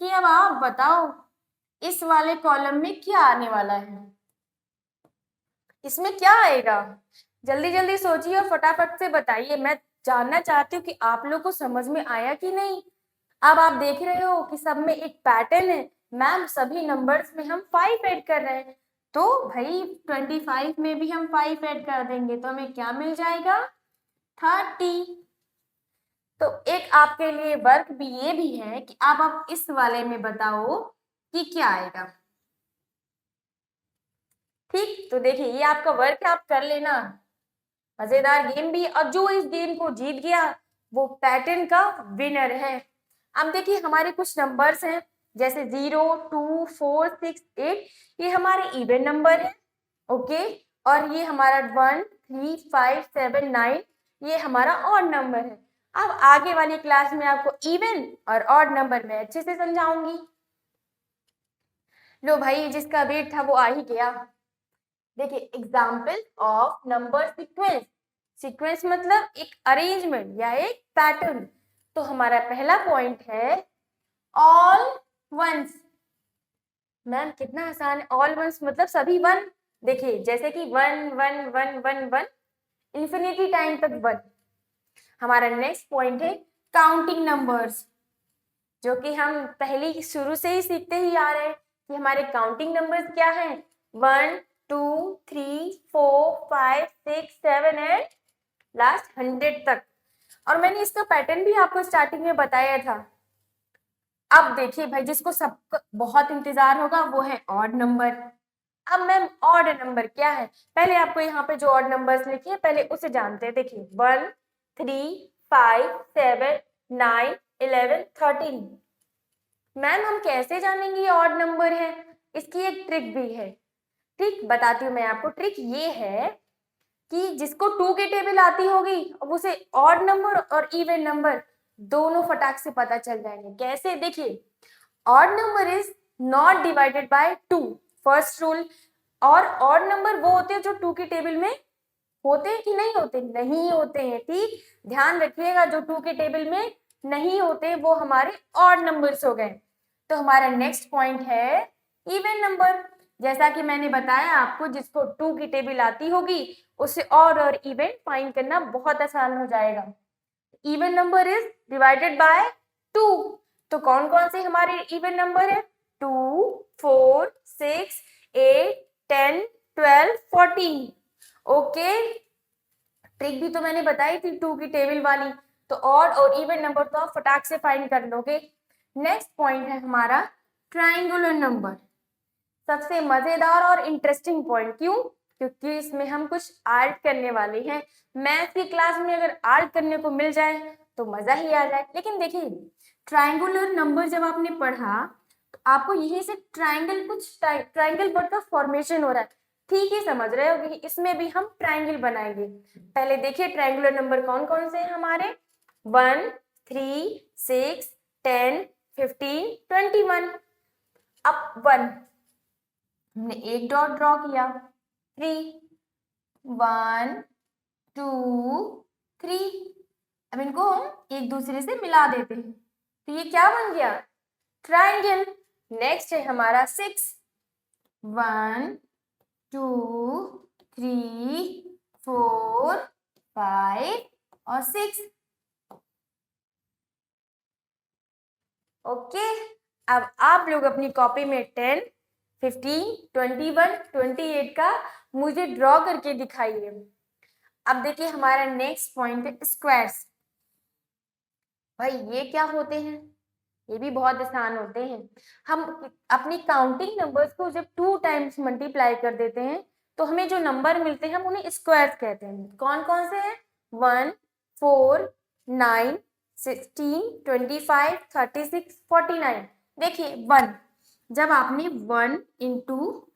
कि अब आप बताओ इस वाले कॉलम में क्या आने वाला है, इसमें क्या आएगा। जल्दी जल्दी सोचिए और फटाफट से बताइए। मैं जानना चाहती हूँ कि आप लोग को समझ में आया कि नहीं। अब आप देख रहे हो कि सब में एक पैटर्न है। मैम सभी नंबर्स में हम 5 ऐड कर रहे हैं, तो भाई 25 में भी हम 5 ऐड कर देंगे तो हमें क्या मिल जाएगा, 30। तो एक आपके लिए वर्क भी ये भी है कि आप इस वाले में बताओ कि क्या आएगा। ठीक, तो देखिए ये आपका वर्क है, आप कर लेना। मजेदार गेम भी, और जो इस गेम को जीत गया वो पैटर्न का विनर है। अब देखिए हमारे कुछ नंबर्स हैं, जैसे 0, 2, 4, 6, 8, ये हमारे इवन नंबर है। ओके, और ये हमारा 1, 3, 5, 7, 9 ये हमारा ऑड नंबर है। अब आगे वाली क्लास में आपको इवन और ऑड नंबर में अच्छे से समझाऊंगी। लो भाई, जिसका वेट था वो आ ही गया। देखिए example of number sequence. Sequence मतलब एक अरेंजमेंट या एक पैटर्न। तो हमारा पहला पॉइंट है ऑल वंस। मैम कितना आसान है, ऑल वंस मतलब सभी वन। देखिए जैसे कि 1 1 1 1 1 इंफिनिटी टाइम तक 1। हमारा नेक्स्ट पॉइंट है काउंटिंग नंबर्स, जो कि हम पहले शुरू से ही सीखते ही आ रहे हैं कि हमारे काउंटिंग नंबर्स क्या हैं, 1 2 3 4 5 6 7 एंड लास्ट 100 तक। और मैंने इसका पैटर्न भी आपको स्टार्टिंग में बताया था। अब देखिए भाई, जिसको सब बहुत इंतजार होगा वो है ऑड नंबर। अब मैम ऑड नंबर क्या है, पहले आपको यहाँ पे जो ऑड नंबर्स लिखे हैं पहले उसे जानते हैं। देखिए 1 3 5 7 9 11 13। मैम हम कैसे जानेंगे ये ऑड नंबर है, इसकी एक ट्रिक भी है। ट्रिक बताती हूँ मैं आपको। ट्रिक ये है कि जिसको 2 की टेबल आती होगी अब उसे ऑड नंबर और इवन नंबर दोनों फटाक से पता चल जाएंगे। कैसे, देखिए odd number is not divided by 2, first rule. और ऑड नंबर वो होते हैं जो 2 की टेबल में होते हैं कि नहीं होते, नहीं होते हैं। ठीक, ध्यान रखिएगा, जो 2 के टेबल में नहीं होते वो हमारे ऑड नंबर्स हो गए। तो हमारा नेक्स्ट पॉइंट है इवन नंबर। जैसा कि मैंने बताया आपको, जिसको 2 की टेबल आती होगी उसे ऑड और इवन फाइंड करना बहुत आसान हो जाएगा। Even number is divided by 2। तो कौन कौन से हमारे इवन नंबर है, 2 4 6 8 10 12 14। ओके, ट्रिक भी तो मैंने बताई थी 2 की टेबल वाली। तो ऑड और इवन नंबर तो आप फटाक से फाइंड कर लोगे। नेक्स्ट पॉइंट है हमारा ट्राइंगुलर नंबर। सबसे मजेदार और इंटरेस्टिंग पॉइंट। क्यों? क्योंकि इसमें हम कुछ ऐड करने वाले हैं। मैथ की क्लास में अगर ऐड करने को मिल जाए तो मजा ही आ जाए। लेकिन देखिए ट्राइंगुलर नंबर जब आपने पढ़ा तो आपको यही से ट्राइंगल, कुछ ट्राइंगल वर्ड का फॉर्मेशन हो रहा है। ठीक ही समझ रहे हो कि इसमें भी हम ट्राइंगल बनाएंगे। पहले देखिए ट्राइंगुलर नंबर कौन कौन से हैं हमारे, 1 3 6 10 15 21। अब 1 हमने एक डॉट ड्रॉ किया, 3 1 2 3। अब इनको हम एक दूसरे से मिला देते हैं तो ये क्या बन गया, ट्राइंगल। नेक्स्ट है हमारा 6, 1 2 3 4 5 और 6। ओके, अब आप लोग अपनी कॉपी में 10 15 21 28 का मुझे ड्रॉ करके दिखाइए। अब देखिए हमारा नेक्स्ट पॉइंट है स्क्वायर्स। भाई ये क्या होते हैं, ये भी बहुत आसान होते हैं। हम अपनी काउंटिंग नंबर्स को जब 2 टाइम्स मल्टीप्लाई कर देते हैं तो हमें जो नंबर मिलते हैं हम उन्हें स्क्वायर्स कहते हैं। कौन कौन से हैं, 1 4 9 16 25 36 49। देखिए 1, जब आपने 1 इंटू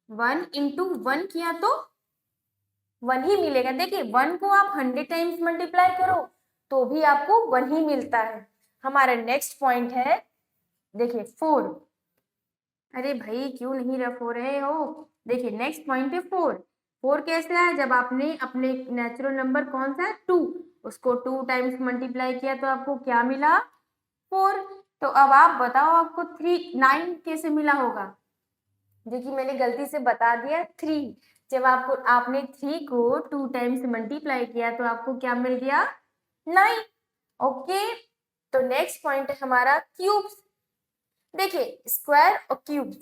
1 इंटू 1 किया तो 1 ही मिलेगा। देखिए 1 को आप 100 टाइम्स मल्टीप्लाई करो तो भी आपको 1 ही मिलता है। हमारा नेक्स्ट पॉइंट है, देखिए 4। अरे भाई क्यों नहीं रख हो रहे हो? देखिए नेक्स्ट पॉइंट है 4। 4 कैसे आया? जब आपने अपने नेचुरल नंबर कौन सा है 2, उसको 2 टाइम्स मल्टीप्लाई किया तो आपको क्या मिला? 4। तो अब आप बताओ आपको 9 कैसे मिला होगा? देखिए मैंने गलती से बता दिया 3। जब आपने 3 को 2 टाइम्स मल्टीप्लाई किया तो आपको क्या मिल गया? 9। ओके, तो नेक्स्ट पॉइंट है हमारा क्यूब्स। देखिए स्क्वायर और क्यूब्स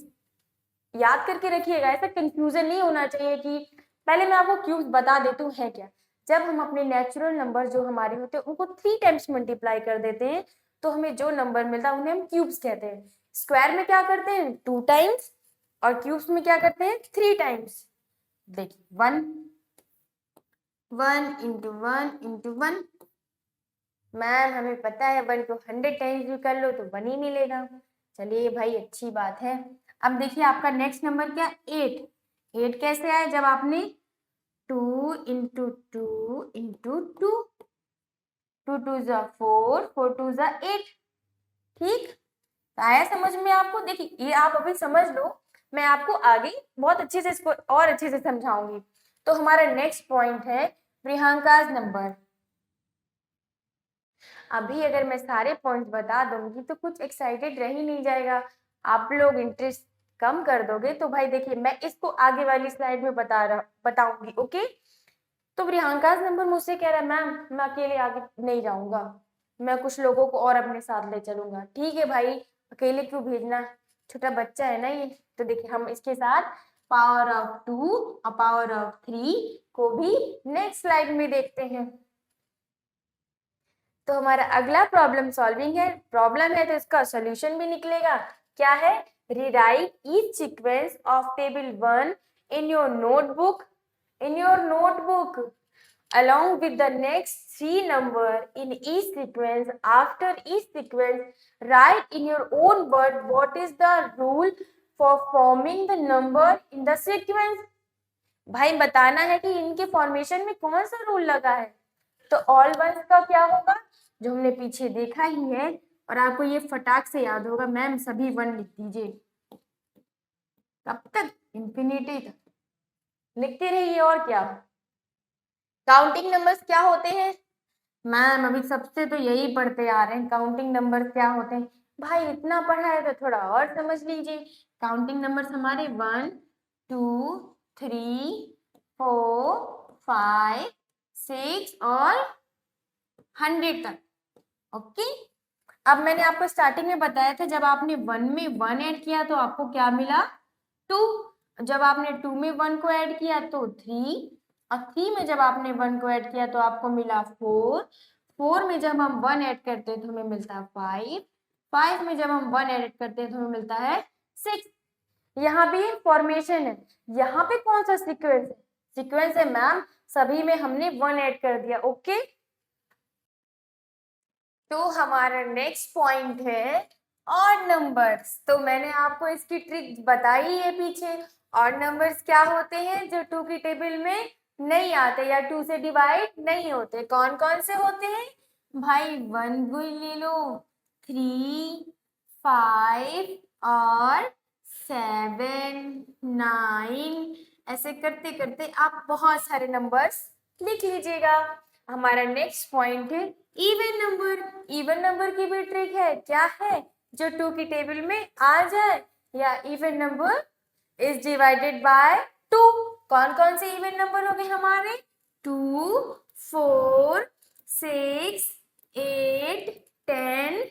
याद करके रखिएगा, ऐसा कंफ्यूजन नहीं होना चाहिए कि पहले मैं आपको क्यूब्स बता देती हूँ है क्या। जब हम अपने नेचुरल नंबर जो हमारे होते हैं उनको 3 टाइम्स मल्टीप्लाई कर देते हैं तो हमें जो नंबर मिलता है उन्हें हम क्यूब्स कहते हैं। स्क्वायर में क्या करते हैं 2 टाइम्स और क्यूब्स में क्या करते हैं 3 टाइम्स। देखिए 1 इंटू 1 इंटू 1। मैम हमें पता है 1 को 100 टाइम्स भी कर लो तो 1 ही मिलेगा। चलिए भाई अच्छी बात है। अब देखिए आपका नेक्स्ट नंबर क्या? 8। 8 कैसे आए? जब आपने 2 इंटू 2 इंटू 2, 2 2 जा 4, 4 2 जा 8। ठीक, तो आया समझ में आपको? देखिए ये आप अभी समझ लो, मैं आपको आगे बहुत अच्छे से इसको और अच्छे से समझाऊंगी। तो हमारा नेक्स्ट पॉइंट है प्रियंका's नंबर। अभी अगर मैं सारे पॉइंट्स बता दूंगी तो कुछ एक्साइटेड रह ही नहीं जाएगा, आप लोग इंटरेस्ट कम कर दोगे। तो भाई देखिए मैं इसको आगे वाली स्लाइड में बताऊंगी। ओके, तो प्रियंका नंबर मुझसे कह रहा है मैम मैं अकेले आगे नहीं जाऊंगा, मैं कुछ लोगों को और अपने साथ ले चलूंगा। ठीक है भाई, अकेले क्यों भेजना, छोटा बच्चा है ना ये। तो देखिए हम इसके साथ पावर ऑफ 2 और पावर ऑफ 3 को भी नेक्स्ट स्लाइड में देखते हैं। तो हमारा अगला प्रॉब्लम सॉल्विंग है। प्रॉब्लम है तो इसका सॉल्यूशन भी निकलेगा। क्या है? Rewrite each sequence of table 1 in your notebook, along with the next 3 number in each sequence. After each sequence, write in your own word what is the rule for forming the number in the sequence. भाई बताना है कि इनके formation में कौन सा rule लगा है। तो ऑल वंस का क्या होगा जो हमने पीछे देखा ही है, और आपको ये फटाक से याद होगा। मैम सभी 1 लिख दीजिए, कब तक? इंफिनिटी तक लिखते रहिए। और क्या काउंटिंग नंबर्स क्या होते हैं? मैम अभी सबसे तो यही पढ़ते आ रहे हैं, काउंटिंग नंबर्स क्या होते हैं। भाई इतना पढ़ा है तो थोड़ा और समझ लीजिए। काउंटिंग नंबर्स हमारे 1 2 3 4 5 6 और 100 तक। ओके, अब मैंने आपको स्टार्टिंग में बताया था जब आपने 1 में 1 ऐड किया तो आपको क्या मिला? 2। जब आपने 2 में 1 को ऐड किया तो 3, और 3 में जब आपने 1 को ऐड किया तो आपको मिला 4। 4 में जब हम 1 ऐड करते हैं तो हमें मिलता है 5। 5 में जब हम 1 ऐड करते हैं तो हमें मिलता है 6। यहाँ भी फॉर्मेशन है, यहाँ पे कौन सा सीक्वेंस है? सीक्वेंस है मैम सभी में हमने 1 ऐड कर दिया। ओके, तो हमारा नेक्स्ट पॉइंट है ऑड नंबर्स। तो मैंने आपको इसकी ट्रिक बताई है पीछे। ऑड नंबर्स क्या होते हैं? जो 2 की टेबल में नहीं आते या 2 से डिवाइड नहीं होते। कौन कौन से होते हैं भाई? 1 को ले लो, 3 5 और 7 9, ऐसे करते करते आप बहुत सारे नंबर्स लिख लीजिएगा। हमारा नेक्स्ट पॉइंट है इवन नंबर। इवन नंबर की भी ट्रिक है। क्या है? जो 2 की टेबल में आ जाए या even number is divided by 2। कौन कौन से इवन नंबर हो गए हमारे? 2 4 6 8 10।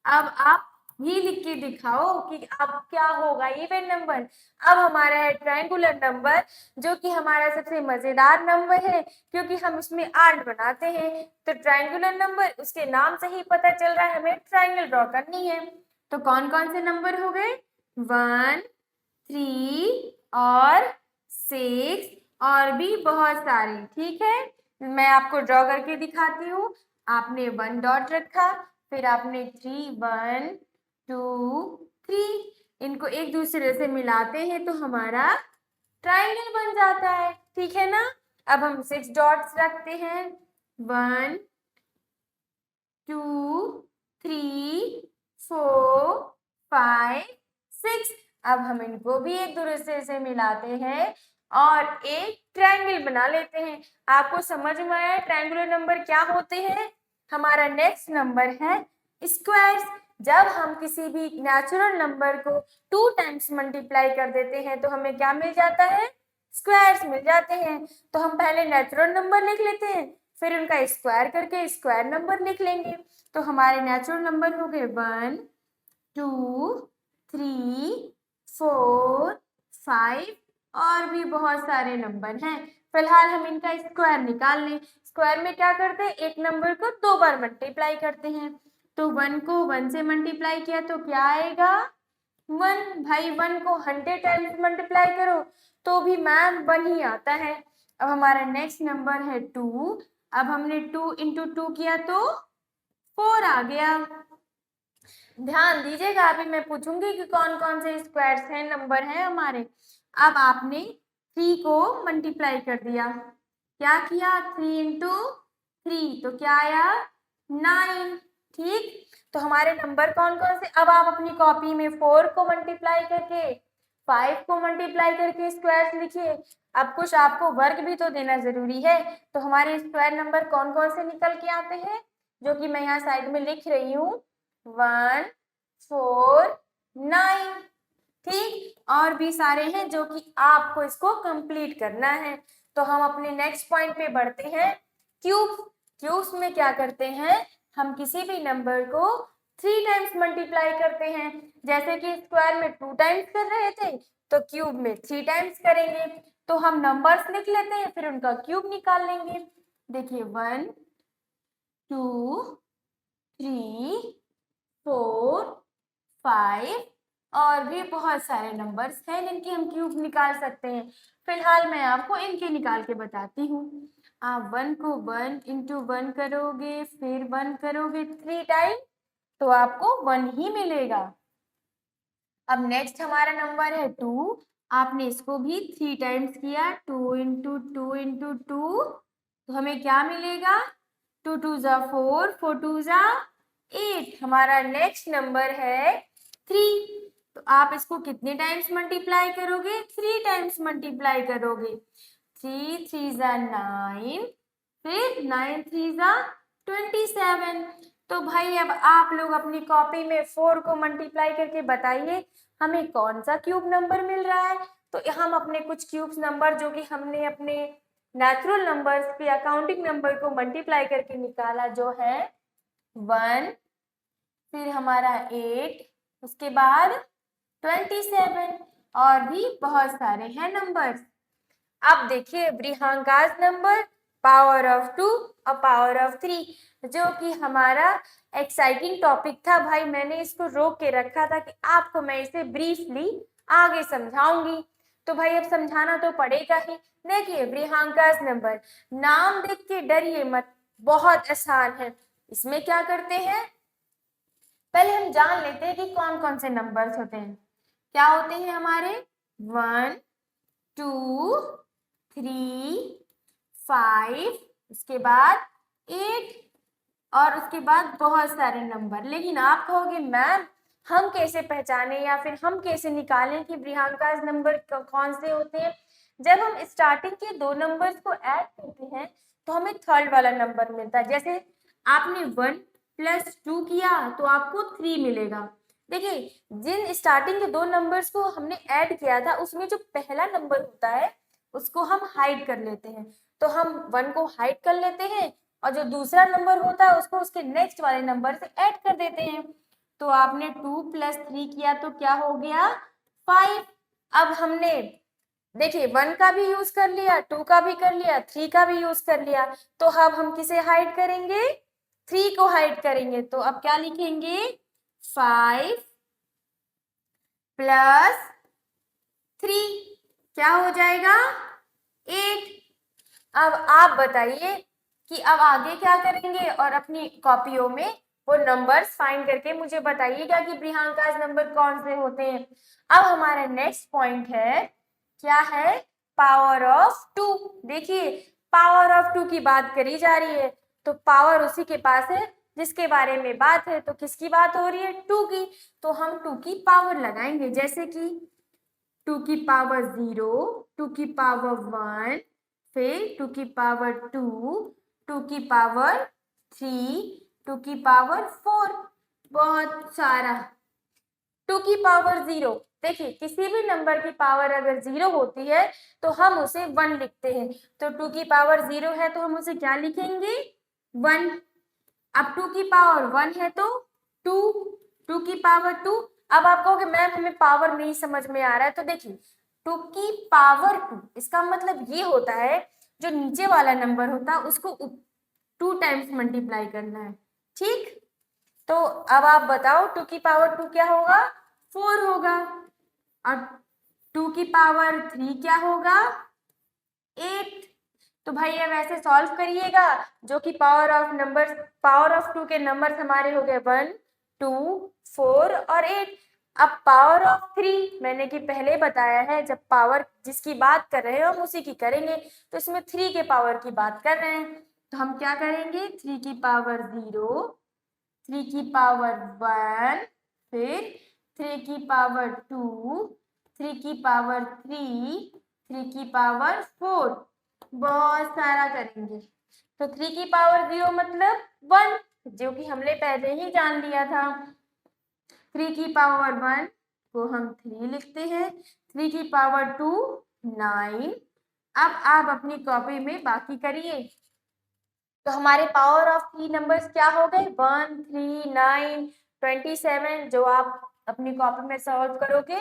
अब आप ये लिख के दिखाओ कि अब क्या होगा इवन नंबर। अब हमारा है ट्रायंगुलर नंबर, जो कि हमारा सबसे मजेदार नंबर है क्योंकि हम इसमें 8 बनाते हैं। तो ट्रायंगुलर नंबर उसके नाम से ही पता चल रहा है, हमें ट्रायंगल ड्रॉ करनी है। तो कौन कौन से नंबर हो गए? 1 3 और 6 और भी बहुत सारे। ठीक है, मैं आपको ड्रॉ करके दिखाती हूँ। आपने 1 डॉट रखा, फिर आपने 3 1 2 3, इनको एक दूसरे से मिलाते हैं तो हमारा ट्राइंगल बन जाता है, ठीक है ना। अब हम 6 डॉट्स रखते हैं, 1 2 3 4 5 6। अब हम इनको भी एक दूसरे से मिलाते हैं और एक ट्रायंगल बना लेते हैं। आपको समझ में आया ट्रायंगुलर नंबर क्या होते हैं? हमारा नेक्स्ट नंबर है स्क्वायर्स। जब हम किसी भी नेचुरल नंबर को 2 टाइम्स मल्टीप्लाई कर देते हैं तो हमें क्या मिल जाता है? स्क्वायर्स मिल जाते हैं। तो हम पहले नेचुरल नंबर लिख लेते हैं, फिर उनका स्क्वायर करके स्क्वायर नंबर लिख लेंगे। तो हमारे नेचुरल नंबर हो गए 1 2 3 4 5 और भी बहुत सारे नंबर हैं। फिलहाल हम इनका स्क्वायर निकाल लें। स्क्वायर में क्या करते हैं? एक नंबर को 2 बार मल्टीप्लाई करते हैं। तो 1 को 1 से मल्टीप्लाई किया तो क्या आएगा? 1। भाई 1 को 100 टाइम्स मल्टीप्लाई करो तो भी मैम 1 ही आता है। अब हमारा नेक्स्ट नंबर है 2। अब हमने 2 इंटू 2 किया तो 4 आ गया। ध्यान दीजिएगा, अभी मैं पूछूंगी कि कौन कौन से स्क्वायर्स हैं, नंबर हैं हमारे। अब आपने 3 को मल्टीप्लाई कर दिया, क्या किया? 3 इंटू 3 तो क्या आया? 9। ठीक, तो हमारे नंबर कौन कौन से? अब आप अपनी कॉपी में 4 को मल्टीप्लाई करके 5 को मल्टीप्लाई करके स्क्वायर्स लिखिए। अब कुछ आपको वर्क भी तो देना जरूरी है। तो हमारे स्क्वायर नंबर कौन कौन से निकल के आते हैं, जो कि मैं यहाँ साइड में लिख रही हूँ? 1 4 9। ठीक, और भी सारे हैं जो कि आपको इसको कंप्लीट करना है। तो हम अपने नेक्स्ट पॉइंट पे बढ़ते हैं। क्यूब। क्यूब्स में क्या करते हैं? हम किसी भी नंबर को 3 टाइम्स मल्टीप्लाई करते हैं। जैसे कि स्क्वायर में 2 टाइम्स कर रहे थे तो क्यूब में 3 टाइम्स करेंगे। तो हम नंबर्स लिख लेते हैं, फिर उनका क्यूब निकाल लेंगे। देखिए 1 2 3 4 5 और भी बहुत सारे नंबर्स हैं जिनके हम क्यूब निकाल सकते हैं। फिलहाल मैं आपको इनके निकाल के बताती हूँ। आप 1 को 1 इंटू 1 करोगे, फिर 1 करोगे 3 टाइम तो आपको 1 ही मिलेगा। अब नेक्स्ट हमारा नंबर है 2। आपने इसको भी 3 टाइम्स किया, 2 इंटू 2 इंटू 2 तो हमें क्या मिलेगा? 2 2 जा 4, 4 2 जा 8। हमारा नेक्स्ट नंबर है 3। तो आप इसको कितने टाइम्स मल्टीप्लाई करोगे? 3 टाइम्स मल्टीप्लाई करोगे। 3 3 जा 9, फिर 9 3 जा 27। तो भाई अब आप लोग अपनी कॉपी में 4 को मल्टीप्लाई करके बताइए हमें कौन सा क्यूब नंबर मिल रहा है। तो हम अपने कुछ क्यूब्स नंबर जो कि हमने अपने नेचुरल नंबर्स पे अकाउंटिंग नंबर को मल्टीप्लाई करके निकाला, जो है 1, फिर हमारा 8, उसके बाद 27 और भी बहुत सारे हैं नंबर्स। अब देखिए ब्रिहांकास नंबर, पावर ऑफ 2 और पावर ऑफ 3, जो कि हमारा एक्साइटिंग टॉपिक था। भाई मैंने इसको रोक के रखा था कि आपको मैं इसे ब्रीफली आगे समझाऊंगी। तो भाई अब समझाना तो पड़ेगा ही। देखिए ब्रिहांकास नंबर, नाम देख के डरिए मत, बहुत आसान है। इसमें क्या करते हैं, पहले हम जान लेते हैं कि कौन कौन से नंबर्स होते हैं। क्या होते हैं हमारे? 1 2 3 5, उसके बाद 8 और उसके बाद बहुत सारे नंबर। लेकिन आप कहोगे मैम हम कैसे पहचाने या फिर हम कैसे निकालें कि ब्रिहांकास नंबर कौन से होते हैं? जब हम स्टार्टिंग के 2 नंबर्स को ऐड करते हैं तो हमें थर्ड वाला नंबर मिलता है। जैसे आपने 1 प्लस 2 किया तो आपको 3 मिलेगा। देखिए जिन स्टार्टिंग के 2 नंबर्स को हमने ऐड किया था उसमें जो पहला नंबर होता है उसको हम हाइड कर लेते हैं। तो हम 1 को हाइड कर लेते हैं और जो दूसरा नंबर होता है उसको उसके नेक्स्ट वाले नंबर से ऐड कर देते हैं। तो आपने 2 प्लस 3 किया तो क्या हो गया? 5। अब हमने देखिए 1 का भी यूज कर लिया, 2 का भी कर लिया, 3 का भी यूज कर लिया। तो अब हम किसे हाइड करेंगे? 3 को हाइड करेंगे। तो अब क्या लिखेंगे? 5 प्लस 3 क्या हो जाएगा? 8। अब आप बताइए कि अब आगे क्या करेंगे और अपनी कॉपियों में वो नंबर्स फाइंड करके मुझे बताइएगा कि ब्रिहांकास नंबर कौन से होते हैं। अब हमारा नेक्स्ट पॉइंट है, क्या है? Power of 2। देखिए पावर ऑफ 2 की बात करी जा रही है, तो पावर उसी के पास है जिसके बारे में बात है। तो किसकी बात हो रही है? 2 की। तो हम 2 की पावर लगाएंगे, जैसे कि 2 की पावर 0, 2 की पावर 1, फिर 2 की पावर 2, 2 की पावर 3, 2 की पावर 4, बहुत सारा। 2 की पावर 0, देखिए किसी भी नंबर की पावर अगर 0 होती है तो हम उसे 1 लिखते हैं। तो 2 की पावर 0 है तो हम उसे क्या लिखेंगे? 1। अब 2 की पावर 1 है तो 2, 2 की पावर 2। अब आप कहोगे मैम हमें पावर नहीं समझ में आ रहा है, तो देखिए 2 की पावर 2 इसका मतलब ये होता है जो नीचे वाला नंबर होता है उसको 2 टाइम्स मल्टीप्लाई करना है। ठीक, तो अब आप बताओ 2 की पावर 2 क्या होगा? 4 होगा। और 2 की पावर 3 क्या होगा? 8। तो भाई अब ऐसे सॉल्व करिएगा, जो कि पावर ऑफ 2 के नंबर हमारे हो गए 1, 2, 4 और 8। अब पावर ऑफ 3 मैंने कि पहले बताया है, जब पावर जिसकी बात कर रहे हैं हम उसी की करेंगे, तो इसमें 3 के पावर की बात कर रहे हैं, तो हम क्या करेंगे? 3 की पावर 0, 3 की पावर 1, फिर 3 की पावर 2, 3 की पावर 3, 3 की पावर 4, बहुत सारा करेंगे। तो 3 की पावर 0 मतलब 1, जो कि हमने पहले ही जान लिया था। 3 की पावर 1 को हम 3 लिखते हैं, 3 की पावर 2 9। अब आप अपनी कॉपी में बाकी करिए। तो हमारे पावर ऑफ 3 नंबर्स क्या हो गए? 1, 3, 9, 27, जो आप अपनी कॉपी में सॉल्व करोगे